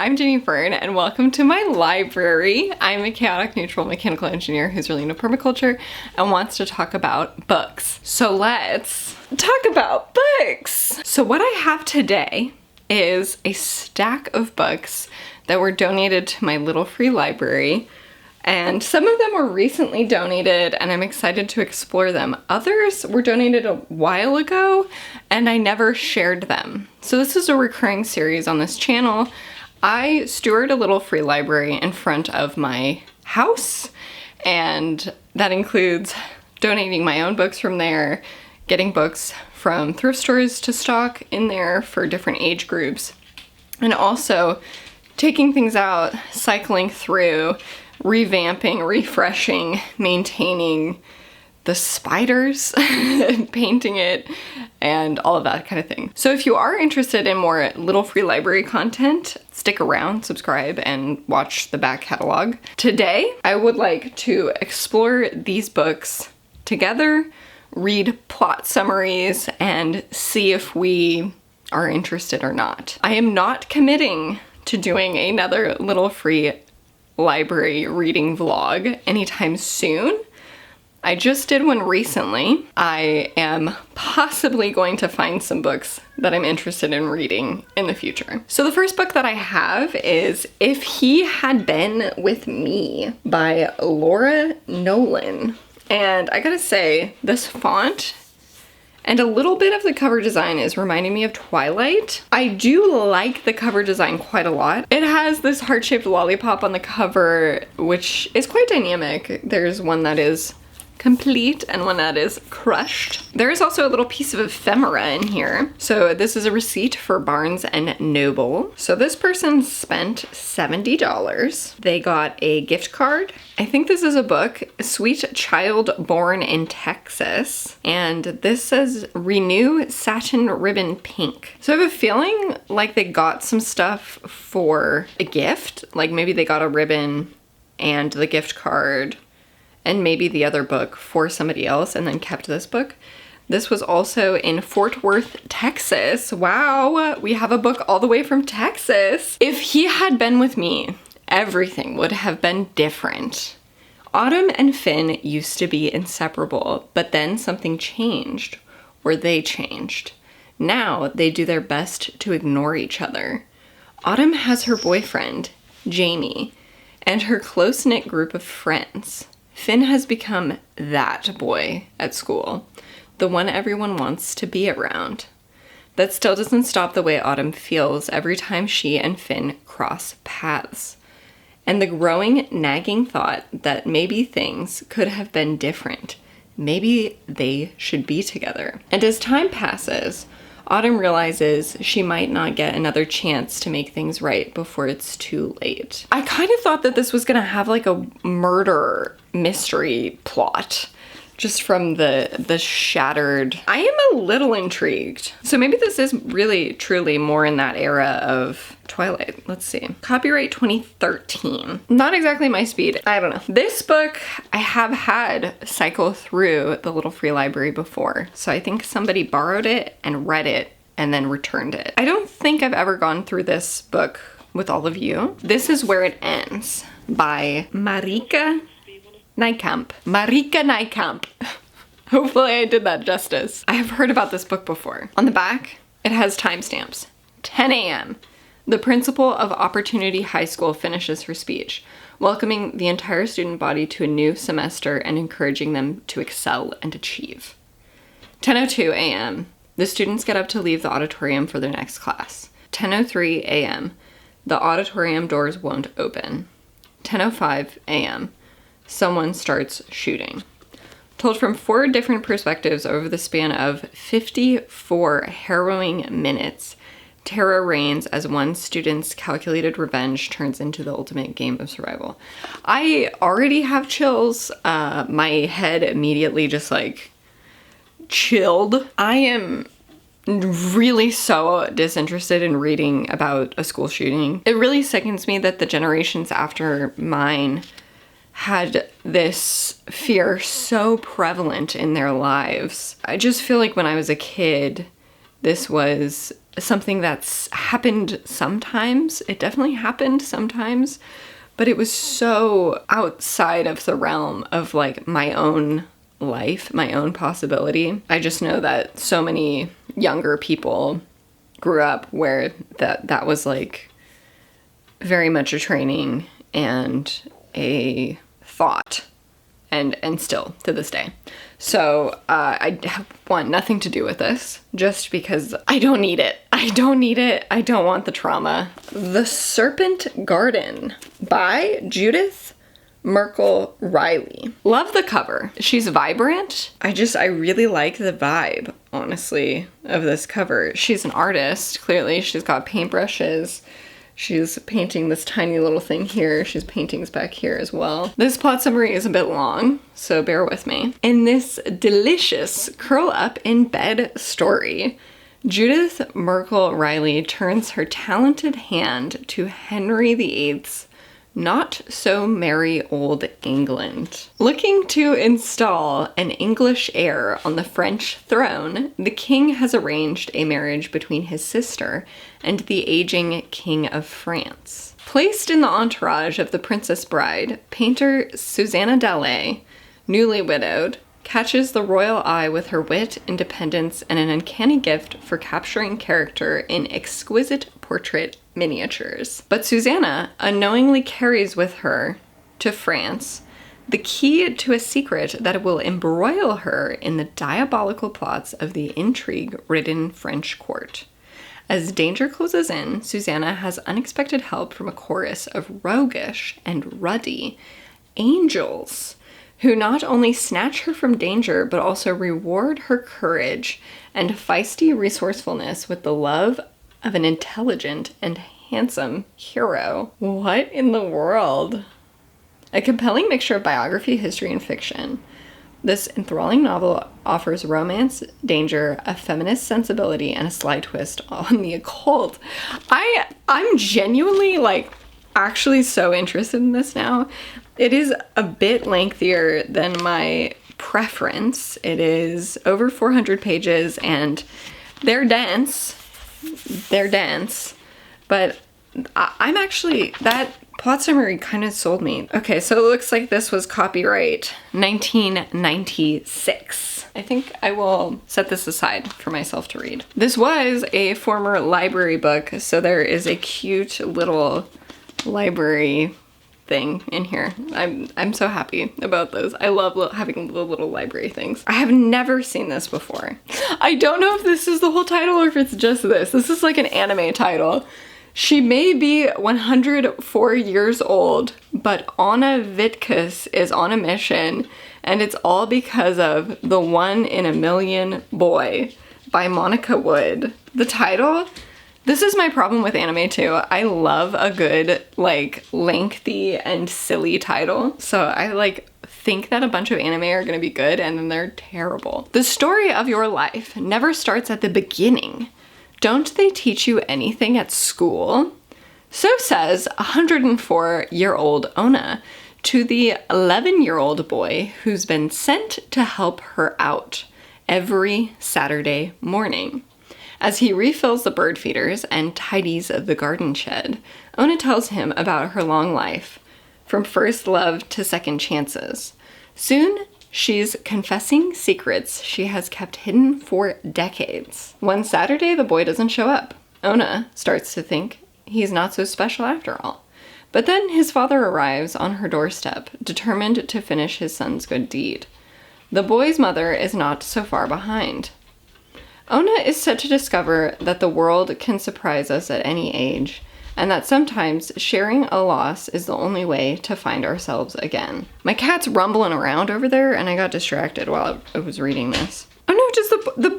I'm Jenny Fern and welcome to my library. I'm a chaotic neutral mechanical engineer who's really into permaculture and wants to talk about books. So let's talk about books. So what I have today is a stack of books that were donated to my little free library. And some of them were recently donated and I'm excited to explore them. Others were donated a while ago and I never shared them. So this is a recurring series on this channel. I steward a little free library in front of my house, and that includes donating my own books from there, getting books from thrift stores to stock in there for different age groups, and also taking things out, cycling through, revamping, refreshing, maintaining the spiders, painting it, and all of that kind of thing. So if you are interested in more little free library content, stick around, subscribe, and watch the back catalog. Today, I would like to explore these books together, read plot summaries, and see if we are interested or not. I am not committing to doing another little free library reading vlog anytime soon. I just did one recently. I am possibly going to find some books that I'm interested in reading in the future. So the first book that I have is If He Had Been With Me by Laura Nolan. And I gotta say, this font and a little bit of the cover design is reminding me of Twilight. I do like the cover design quite a lot. It has this heart-shaped lollipop on the cover, which is quite dynamic. There's one that is complete and one that is crushed. There is also a little piece of ephemera in here. So this is a receipt for Barnes and Noble. So this person spent $70. They got a gift card. I think this is a book, Sweet Child Born in Texas. And this says Renew Satin Ribbon Pink. So I have a feeling like they got some stuff for a gift. Like maybe they got a ribbon and the gift card and maybe the other book for somebody else and then kept this book. This was also in Fort Worth, Texas. Wow, we have a book all the way from Texas. If he had been with me, everything would have been different. Autumn and Finn used to be inseparable, but then something changed, or they changed. Now they do their best to ignore each other. Autumn has her boyfriend, Jamie, and her close-knit group of friends. Finn has become that boy at school, the one everyone wants to be around. That still doesn't stop the way Autumn feels every time she and Finn cross paths, and the growing, nagging thought that maybe things could have been different. Maybe they should be together. And as time passes, Autumn realizes she might not get another chance to make things right before it's too late. I kind of thought that this was gonna have like a murder mystery plot just from the shattered. I am a little intrigued. So maybe this is really truly more in that era of Twilight. Let's see. Copyright 2013. Not exactly my speed. I don't know. This book I have had cycle through the little free library before. So I think somebody borrowed it and read it and then returned it. I don't think I've ever gone through this book with all of you. This Is Where It Ends by Marika Nijkamp. Marika Nijkamp. Hopefully I did that justice. I have heard about this book before. On the back, it has timestamps. 10 a.m. The principal of Opportunity High School finishes her speech, welcoming the entire student body to a new semester and encouraging them to excel and achieve. 10:02 a.m. The students get up to leave the auditorium for their next class. 10:03 a.m. The auditorium doors won't open. 10:05 a.m. Someone starts shooting. Told from 4 different perspectives over the span of 54 harrowing minutes, terror reigns as one student's calculated revenge turns into the ultimate game of survival. I already have chills. My head immediately just like chilled. I am really so disinterested in reading about a school shooting. It really sickens me that the generations after mine had this fear so prevalent in their lives. I just feel like when I was a kid, this was something that's happened sometimes. It definitely happened sometimes, but it was so outside of the realm of like my own life, my own possibility. I just know that so many younger people grew up where that was like very much a training and a thought, and still to this day. So I want nothing to do with this, just because I don't need it. I don't need it. I don't want the trauma. The Serpent Garden by Judith Merkel Riley. Love the cover. She's vibrant. I really like the vibe, honestly, of this cover. She's an artist, clearly. She's got paintbrushes. She's painting this tiny little thing here. She's paintings back here as well. This plot summary is a bit long, so bear with me. In this delicious curl up in bed story, Judith Merkel Riley turns her talented hand to Henry VIII's not so merry old England. Looking to install an English heir on the French throne, the king has arranged a marriage between his sister and the aging King of France. Placed in the entourage of the princess bride, painter Susanna Dallé, newly widowed, catches the royal eye with her wit, independence, and an uncanny gift for capturing character in exquisite portrait miniatures. But Susanna unknowingly carries with her to France the key to a secret that will embroil her in the diabolical plots of the intrigue-ridden French court. As danger closes in, Susanna has unexpected help from a chorus of roguish and ruddy angels who not only snatch her from danger, but also reward her courage and feisty resourcefulness with the love of an intelligent and handsome hero. What in the world? A compelling mixture of biography, history, and fiction. This enthralling novel offers romance, danger, a feminist sensibility, and a sly twist on the occult. I'm genuinely, like, actually so interested in this now. It is a bit lengthier than my preference. It is over 400 pages, and they're dense, but I'm actually, that plot summary kind of sold me. Okay, so it looks like this was copyright 1996. I think I will set this aside for myself to read. This was a former library book, so there is a cute little library thing in here. I'm so happy about those. I love having the little library things. I have never seen this before. I don't know if this is the whole title or if it's just this. This is like an anime title. She may be 104 years old, but Anna Vitkus is on a mission, and it's all because of The One in a Million Boy by Monica Wood. The title? This is my problem with anime too. I love a good, like, lengthy and silly title. So I, like, think that a bunch of anime are gonna be good and then they're terrible. The story of your life never starts at the beginning. Don't they teach you anything at school? So says 104-year-old Ona to the 11-year-old boy who's been sent to help her out every Saturday morning. As he refills the bird feeders and tidies the garden shed, Ona tells him about her long life, from first love to second chances. Soon, she's confessing secrets she has kept hidden for decades. One Saturday, the boy doesn't show up. Ona starts to think he's not so special after all. But then his father arrives on her doorstep, determined to finish his son's good deed. The boy's mother is not so far behind. Ona is set to discover that the world can surprise us at any age, and that sometimes sharing a loss is the only way to find ourselves again. My cat's rumbling around over there, and I got distracted while I was reading this. Oh no, does the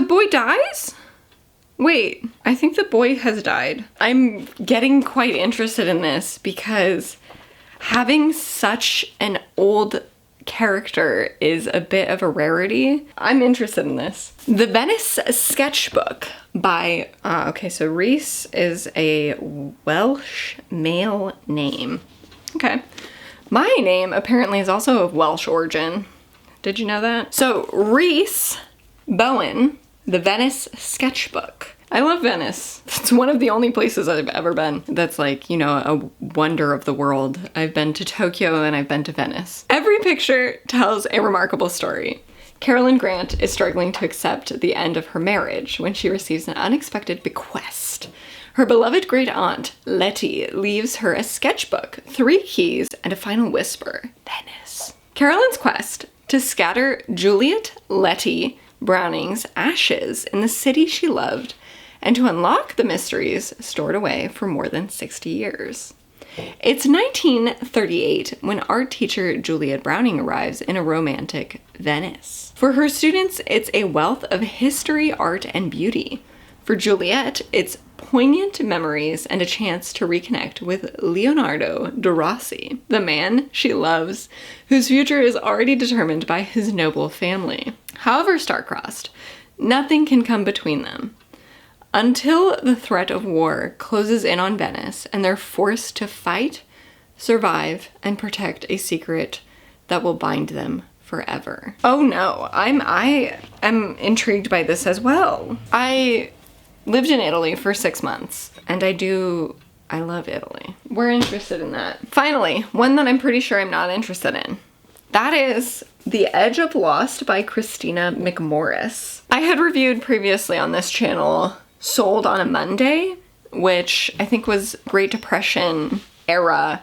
boy dies? Wait, I think the boy has died. I'm getting quite interested in this because having such an old character is a bit of a rarity. I'm interested in this. The Venice Sketchbook by, okay, so Reese is a Welsh male name. Okay. My name apparently is also of Welsh origin. Did you know that? So Reese Bowen, The Venice Sketchbook. I love Venice. It's one of the only places I've ever been that's like, you know, a wonder of the world. I've been to Tokyo and I've been to Venice. Every picture tells a remarkable story. Carolyn Grant is struggling to accept the end of her marriage when she receives an unexpected bequest. Her beloved great aunt, Letty, leaves her a sketchbook, 3 keys, and a final whisper, Venice. Carolyn's quest to scatter Juliet Letty Browning's ashes in the city she loved and to unlock the mysteries stored away for more than 60 years. It's 1938 when art teacher Juliet Browning arrives in a romantic Venice. For her students, it's a wealth of history, art, and beauty. For Juliet, it's poignant memories and a chance to reconnect with Leonardo da Rossi, the man she loves, whose future is already determined by his noble family. However star-crossed, nothing can come between them. Until the threat of war closes in on Venice and they're forced to fight, survive, and protect a secret that will bind them forever. Oh no, I am intrigued by this as well. I lived in Italy for 6 months and I love Italy. We're interested in that. Finally, one that I'm pretty sure I'm not interested in. That is The Edge of Lost by Christina McMorris. I had reviewed previously on this channel Sold on a Monday, which I think was Great Depression era,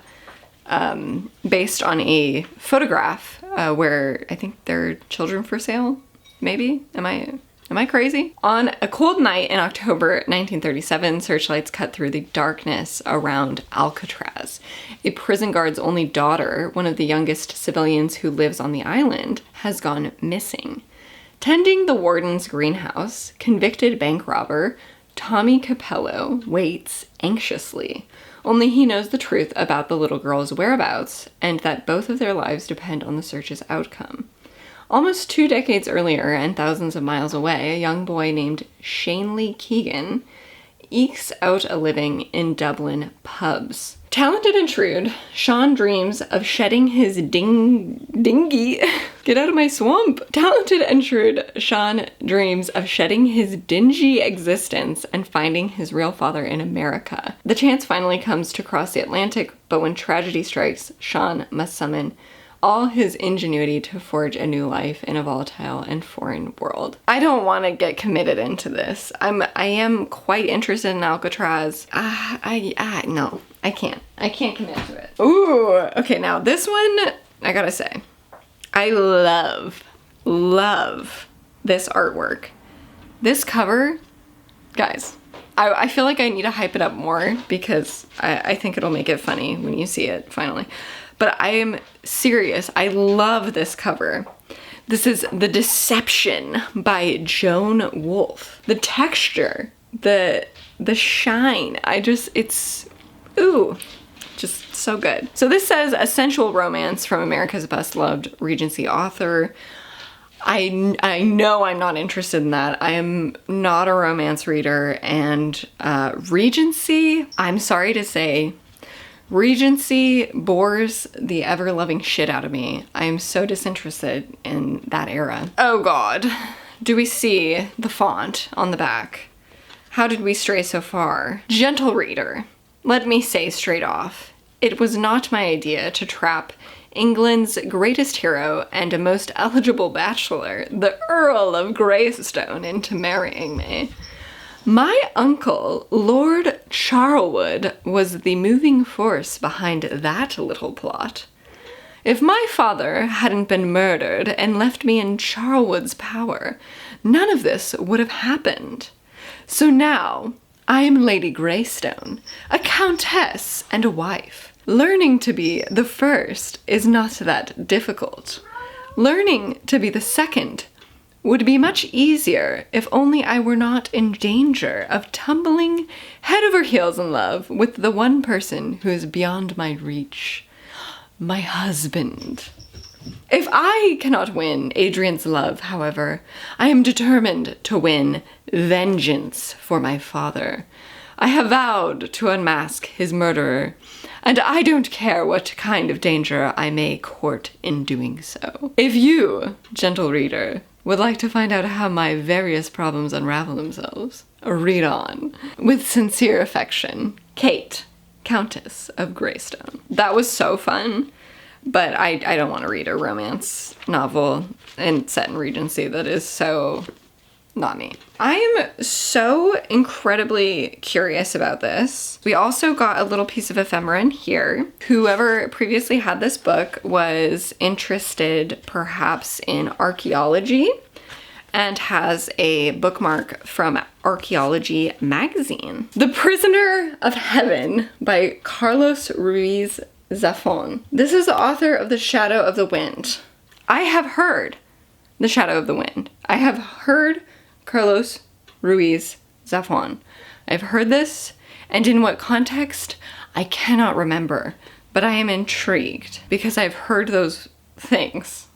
based on a photograph where I think there are children for sale, maybe? Am I crazy? On a cold night in October 1937, searchlights cut through the darkness around Alcatraz. A prison guard's only daughter, one of the youngest civilians who lives on the island, has gone missing. Tending the warden's greenhouse, convicted bank robber Tommy Capello waits anxiously. Only he knows the truth about the little girl's whereabouts and that both of their lives depend on the search's outcome. Almost 2 decades earlier and thousands of miles away, a young boy named Shanley Keegan ekes out a living in Dublin pubs. Talented and shrewd, Sean dreams of shedding his dingy... Get out of my swamp! Talented and shrewd, Sean dreams of shedding his dingy existence and finding his real father in America. The chance finally comes to cross the Atlantic, but when tragedy strikes, Sean must summon all his ingenuity to forge a new life in a volatile and foreign world. I don't want to get committed into this. I am quite interested in Alcatraz. No, I can't. I can't commit to it. Ooh, okay, now this one, I gotta say, I love this artwork. This cover, guys, I feel like I need to hype it up more because I think it'll make it funny when you see it finally. But I am serious. I love this cover. This is The Deception by Joan Wolfe. The texture, the shine, it's, ooh, just so good. So this says a sensual romance from America's best loved Regency author. I know I'm not interested in that. I am not a romance reader, and Regency, I'm sorry to say, Regency bores the ever-loving shit out of me. I am so disinterested in that era. Oh God, do we see the font on the back? How did we stray so far? Gentle reader, let me say straight off, it was not my idea to trap England's greatest hero and a most eligible bachelor, the Earl of Greystone, into marrying me. My uncle, Lord Charlwood, was the moving force behind that little plot. If my father hadn't been murdered and left me in Charlwood's power, none of this would have happened. So now, I am Lady Greystone, a countess and a wife. Learning to be the first is not that difficult. Learning to be the second would be much easier if only I were not in danger of tumbling head over heels in love with the one person who is beyond my reach, my husband. If I cannot win Adrian's love, however, I am determined to win vengeance for my father. I have vowed to unmask his murderer, and I don't care what kind of danger I may court in doing so. If you, gentle reader, would like to find out how my various problems unravel themselves, read on. With sincere affection, Kate, Countess of Greystone. That was so fun, but I don't want to read a romance novel set in Regency that is so not me. I am so incredibly curious about this. We also got a little piece of ephemera in here. Whoever previously had this book was interested perhaps in archaeology and has a bookmark from Archaeology magazine. The Prisoner of Heaven by Carlos Ruiz Zafón. This is the author of The Shadow of the Wind. I have heard The Shadow of the Wind. I have heard Carlos Ruiz Zafón. I've heard this, and in what context, I cannot remember, but I am intrigued because I've heard those things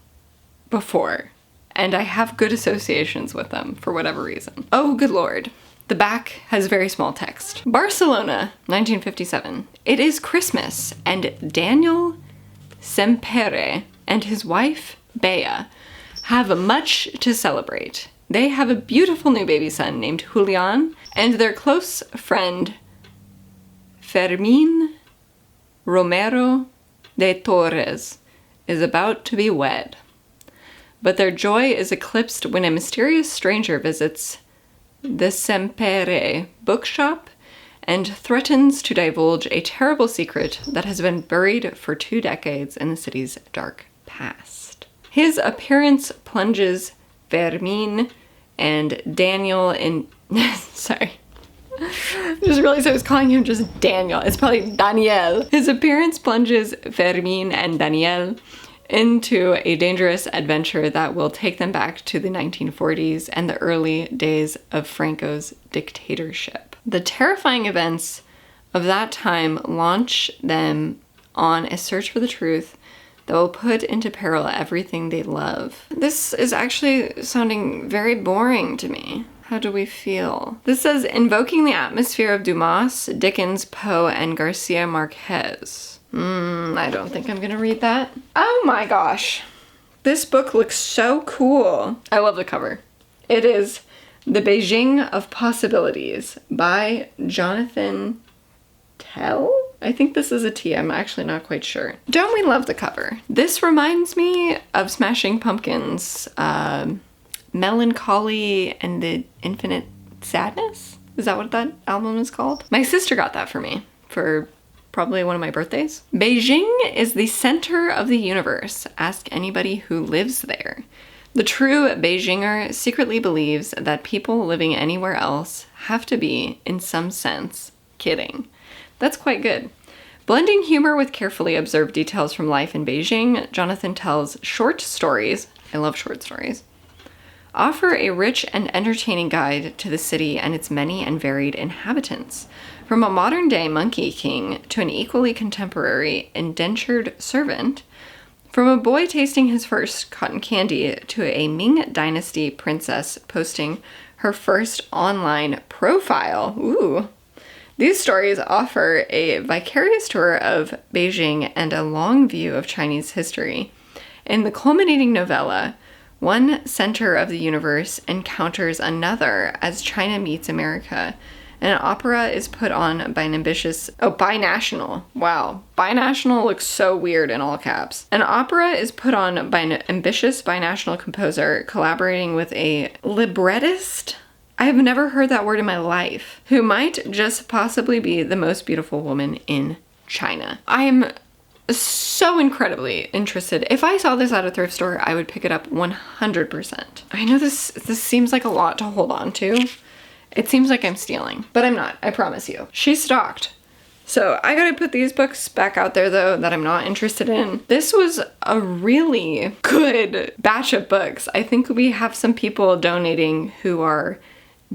before, and I have good associations with them for whatever reason. Oh, good Lord. The back has very small text. Barcelona, 1957. It is Christmas, and Daniel Sempere and his wife, Bea, have much to celebrate. They have a beautiful new baby son named Julian, and their close friend, Fermín Romero de Torres, is about to be wed. But their joy is eclipsed when a mysterious stranger visits the Sempere bookshop and threatens to divulge a terrible secret that has been buried for 2 decades in the city's dark past. His appearance plunges Fermín and Daniel in... Sorry. I just realized I was calling him just Daniel. It's probably Daniel. His appearance plunges Fermín and Daniel into a dangerous adventure that will take them back to the 1940s and the early days of Franco's dictatorship. The terrifying events of that time launch them on a search for the truth that will put into peril everything they love. This is actually sounding very boring to me. How do we feel? This says, invoking the atmosphere of Dumas, Dickens, Poe, and Garcia Marquez. I don't think I'm gonna read that. Oh my gosh. This book looks so cool. I love the cover. It is The Beijing of Possibilities by Jonathan Tell? I think this is a T. I'm actually not quite sure. Don't we love the cover? This reminds me of Smashing Pumpkins' Melancholy and the Infinite Sadness? Is that what that album is called? My sister got that for me for probably one of my birthdays. Beijing is the center of the universe. Ask anybody who lives there. The true Beijinger secretly believes that people living anywhere else have to be, in some sense, kidding. That's quite good. Blending humor with carefully observed details from life in Beijing, Jonathan tells short stories, I love short stories, offer a rich and entertaining guide to the city and its many and varied inhabitants. From a modern-day monkey king to an equally contemporary indentured servant, from a boy tasting his first cotton candy to a Ming Dynasty princess posting her first online profile. Ooh. These stories offer a vicarious tour of Beijing and a long view of Chinese history. In the culminating novella, one center of the universe encounters another as China meets America, and an opera is put on by an ambitious... Oh, binational. Wow. Binational looks so weird in all caps. An opera is put on by an ambitious binational composer collaborating with a librettist? I have never heard that word in my life. Who might just possibly be the most beautiful woman in China. I am so incredibly interested. If I saw this at a thrift store, I would pick it up 100%. I know this seems like a lot to hold on to. It seems like I'm stealing, but I'm not, I promise you. She's stalked. So I gotta put these books back out there though that I'm not interested in. This was a really good batch of books. I think we have some people donating who are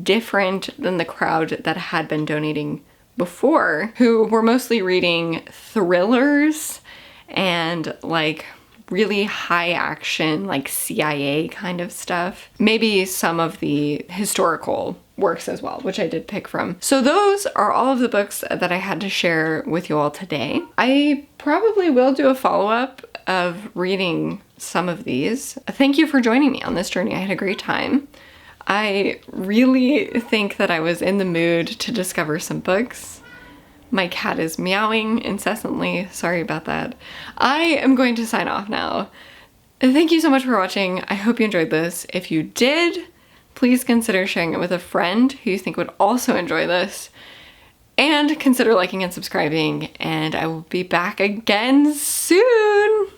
different than the crowd that had been donating before, who were mostly reading thrillers and like really high action, like CIA kind of stuff. Maybe some of the historical works as well, which I did pick from. So those are all of the books that I had to share with you all today. I probably will do a follow-up of reading some of these. Thank you for joining me on this journey. I had a great time. I really think that I was in the mood to discover some books. My cat is meowing incessantly. Sorry about that. I am going to sign off now. Thank you so much for watching. I hope you enjoyed this. If you did, please consider sharing it with a friend who you think would also enjoy this. And consider liking and subscribing, and I will be back again soon.